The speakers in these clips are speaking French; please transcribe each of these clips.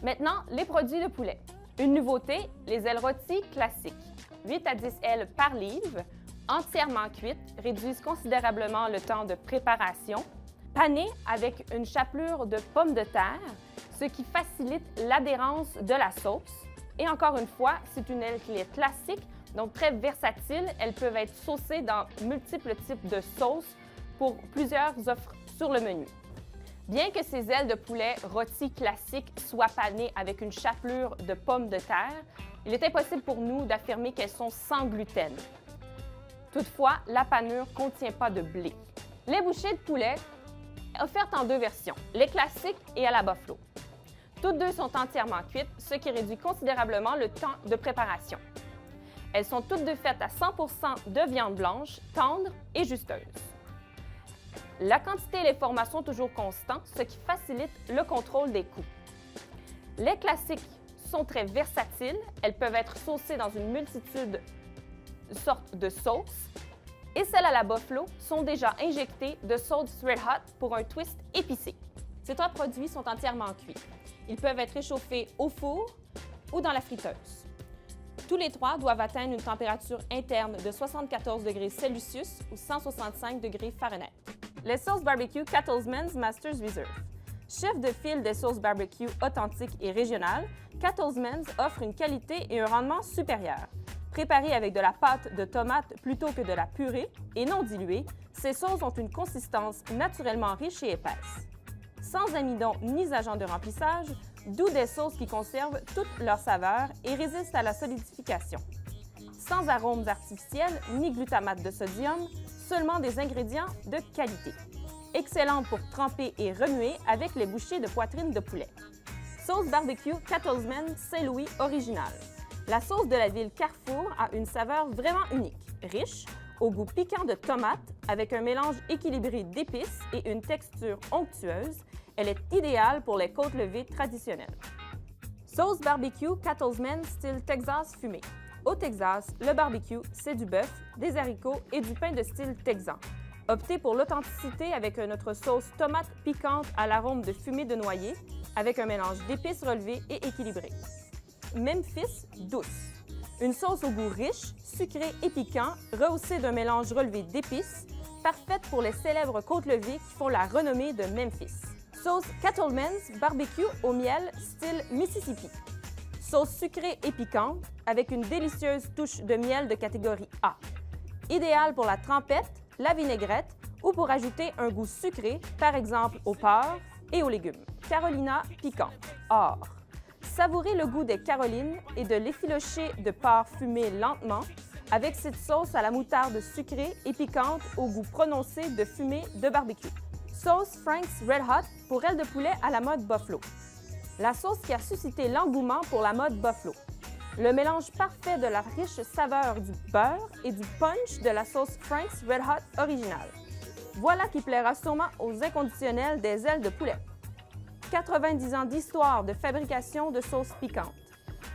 Maintenant, les produits de poulet. Une nouveauté, les ailes rôties classiques. 8 à 10 ailes par livre, entièrement cuites, réduisent considérablement le temps de préparation. Panées avec une chapelure de pommes de terre, ce qui facilite l'adhérence de la sauce. Et encore une fois, c'est une aile qui est classique, donc très versatile. Elles peuvent être saucées dans multiples types de sauces pour plusieurs offres sur le menu. Bien que ces ailes de poulet rôties classiques soient panées avec une chapelure de pommes de terre, il est impossible pour nous d'affirmer qu'elles sont sans gluten. Toutefois, la panure ne contient pas de blé. Les bouchées de poulet offertes en deux versions, les classiques et à la buffalo. Toutes deux sont entièrement cuites, ce qui réduit considérablement le temps de préparation. Elles sont toutes deux faites à 100% de viande blanche, tendre et justeuse. La quantité et les formats sont toujours constants, ce qui facilite le contrôle des coûts. Les classiques sont très versatiles. Elles peuvent être saucées dans une multitude de sortes de sauces. Et celles à la buffalo sont déjà injectées de sauce Red Hot pour un twist épicé. Ces trois produits sont entièrement cuits. Ils peuvent être réchauffés au four ou dans la friteuse. Tous les trois doivent atteindre une température interne de 74 degrés Celsius ou 165 degrés Fahrenheit. Les sauces barbecue Cattleman's Masters Reserve. Chef de file des sauces barbecue authentiques et régionales, Cattleman's offre une qualité et un rendement supérieurs. Préparées avec de la pâte de tomate plutôt que de la purée et non diluées, ces sauces ont une consistance naturellement riche et épaisse. Sans amidon ni agents de remplissage, d'où des sauces qui conservent toute leur saveur et résistent à la solidification. Sans arômes artificiels ni glutamate de sodium, seulement des ingrédients de qualité. Excellente pour tremper et remuer avec les bouchées de poitrine de poulet. Sauce barbecue Cattleman's Saint-Louis originale. La sauce de la ville Carrefour a une saveur vraiment unique, riche, au goût piquant de tomate, avec un mélange équilibré d'épices et une texture onctueuse. Elle est idéale pour les côtes levées traditionnelles. Sauce barbecue Cattleman's style Texas fumé. Au Texas, le barbecue, c'est du bœuf, des haricots et du pain de style texan. Optez pour l'authenticité avec notre sauce tomate piquante à l'arôme de fumée de noyer, avec un mélange d'épices relevées et équilibré. Memphis douce. Une sauce au goût riche, sucré et piquant, rehaussée d'un mélange relevé d'épices, parfaite pour les célèbres côtes levées qui font la renommée de Memphis. Sauce Cattleman's barbecue au miel, style Mississippi. Sauce sucrée et piquante, avec une délicieuse touche de miel de catégorie A. Idéale pour la trempette, la vinaigrette ou pour ajouter un goût sucré, par exemple au porc et aux légumes. Carolina piquante, or. Savourez le goût des carolines et de l'effiloché de porc fumé lentement avec cette sauce à la moutarde sucrée et piquante au goût prononcé de fumée de barbecue. Sauce Frank's Red Hot pour ailes de poulet à la mode buffalo. La sauce qui a suscité l'engouement pour la mode buffalo. Le mélange parfait de la riche saveur du beurre et du punch de la sauce Frank's Red Hot originale. Voilà qui plaira sûrement aux inconditionnels des ailes de poulet. 90 ans d'histoire de fabrication de sauces piquantes.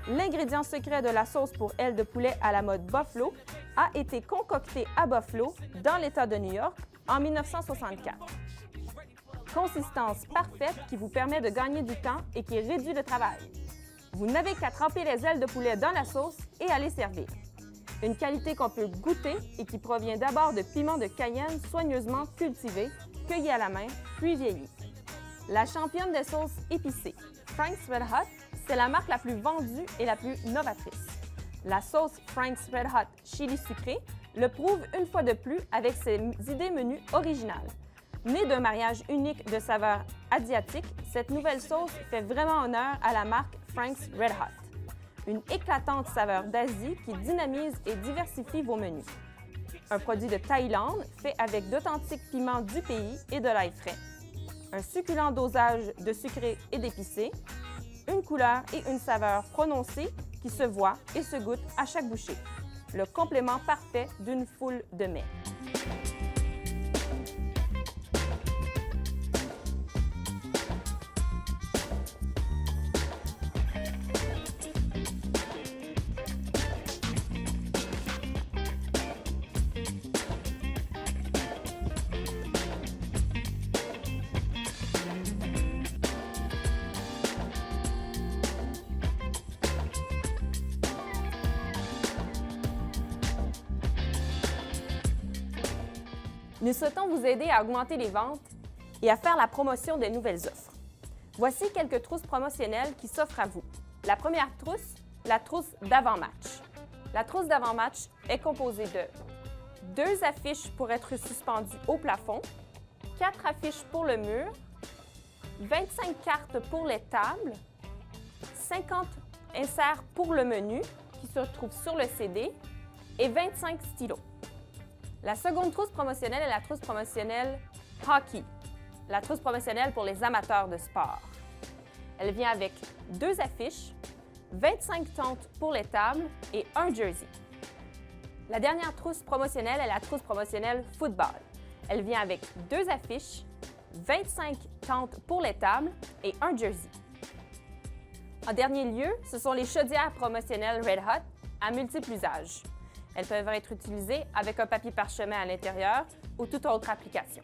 L'ingrédient secret de la sauce pour ailes de poulet à la mode buffalo a été concocté à Buffalo, dans l'État de New York, en 1964. Consistance parfaite qui vous permet de gagner du temps et qui réduit le travail. Vous n'avez qu'à tremper les ailes de poulet dans la sauce et à les servir. Une qualité qu'on peut goûter et qui provient d'abord de piments de Cayenne soigneusement cultivés, cueillis à la main, puis vieillis. La championne des sauces épicées, Frank's Red Hot, c'est la marque la plus vendue et la plus novatrice. La sauce Frank's Red Hot chili sucré le prouve une fois de plus avec ses idées menus originales. Née d'un mariage unique de saveurs asiatiques, cette nouvelle sauce fait vraiment honneur à la marque Frank's Red Hot. Une éclatante saveur d'Asie qui dynamise et diversifie vos menus. Un produit de Thaïlande fait avec d'authentiques piments du pays et de l'ail frais. Un succulent dosage de sucré et d'épicé, une couleur et une saveur prononcées qui se voient et se goûtent à chaque bouchée. Le complément parfait d'une foule de mets. Nous souhaitons vous aider à augmenter les ventes et à faire la promotion de nouvelles offres. Voici quelques trousses promotionnelles qui s'offrent à vous. La première trousse, la trousse d'avant-match. La trousse d'avant-match est composée de 2 affiches pour être suspendues au plafond, 4 affiches pour le mur, 25 cartes pour les tables, 50 inserts pour le menu qui se retrouve sur le CD et 25 stylos. La seconde trousse promotionnelle est la trousse promotionnelle Hockey, la trousse promotionnelle pour les amateurs de sport. Elle vient avec 2 affiches, 25 tentes pour les tables et un jersey. La dernière trousse promotionnelle est la trousse promotionnelle Football. Elle vient avec 2 affiches, 25 tentes pour les tables et un jersey. En dernier lieu, ce sont les chaudières promotionnelles Red Hot à multiples usages. Elles peuvent être utilisées avec un papier parchemin à l'intérieur ou toute autre application.